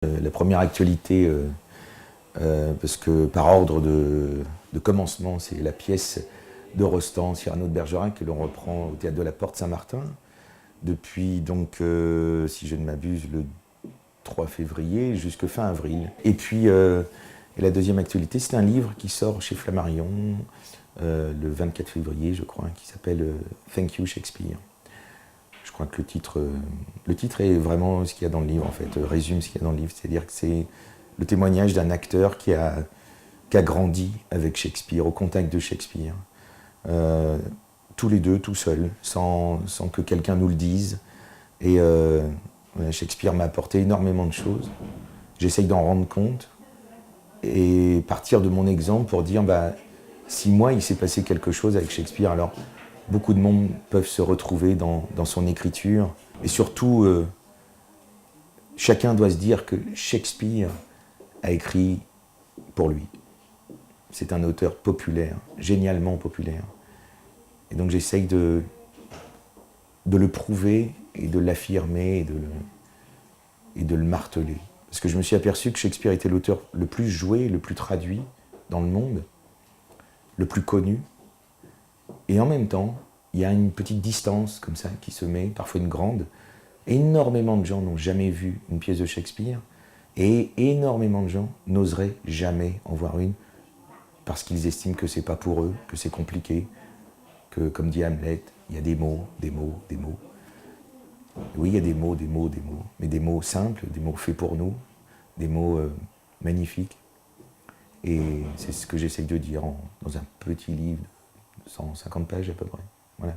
La première actualité, parce que par ordre de commencement, c'est la pièce de Rostand, Cyrano de Bergerac, que l'on reprend au Théâtre de la Porte Saint-Martin, depuis, donc, si je ne m'abuse, le 3 février jusqu'à fin avril. Et puis, la deuxième actualité, c'est un livre qui sort chez Flammarion le 24 février, je crois, qui s'appelle Thank You Shakespeare. Je crois que le titre est vraiment ce qu'il y a dans le livre, en fait, résume ce qu'il y a dans le livre. C'est-à-dire que c'est le témoignage d'un acteur qui a grandi avec Shakespeare, au contact de Shakespeare, tous les deux, tout seuls, sans que quelqu'un nous le dise. Et Shakespeare m'a apporté énormément de choses. J'essaye d'en rendre compte et partir de mon exemple pour dire, si moi, il s'est passé quelque chose avec Shakespeare, alors beaucoup de monde peuvent se retrouver dans son écriture. Et surtout, chacun doit se dire que Shakespeare a écrit pour lui. C'est un auteur populaire, génialement populaire. Et donc j'essaye de le prouver et de l'affirmer et de le marteler. Parce que je me suis aperçu que Shakespeare était l'auteur le plus joué, le plus traduit dans le monde, le plus connu. Et en même temps, il y a une petite distance comme ça qui se met, parfois une grande. Énormément de gens n'ont jamais vu une pièce de Shakespeare et énormément de gens n'oseraient jamais en voir une parce qu'ils estiment que c'est pas pour eux, que c'est compliqué, que, comme dit Hamlet, il y a des mots, des mots, des mots. Oui, il y a des mots, des mots, des mots, mais des mots simples, des mots faits pour nous, des mots magnifiques. Et c'est ce que j'essaye de dire dans un petit livre de 150 pages à peu près. Voilà.